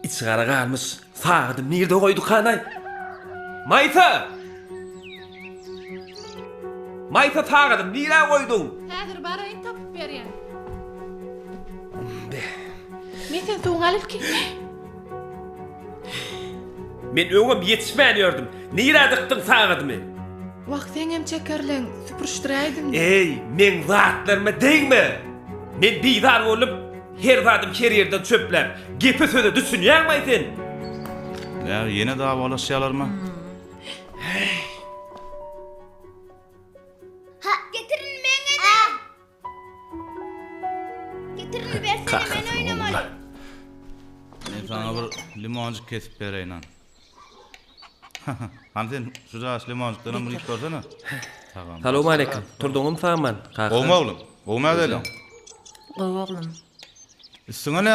İçgara galmış. Sağdım nerede koyduk kanay? Maysa! Maysa sağdım nereye koydun? Häzir barayın tapıp berýän. Men sen soňa alyp gitme. Men öňüm ýetişmän Nereye dıktın sağdım? Wagt sen hem çekerleň süpürüşdiräýdim. Ey, men zatlarıma değme. Men bizar olup her zadım her yerden çöpler. Gepe söze düşünýärmi sen? Ya yine davalaşýarlarmy? Ha, getirin meni de. Getirin versene men oynamaly. Men sana bir limonçuk kesip bereyim lan. Hani sen şurada limonçuklarını bir iç görsene. Tamam. Salamu aleyküm. Turduğum sağman. Olma oğlum. Olma edelim. Oğlum. Üstüne ne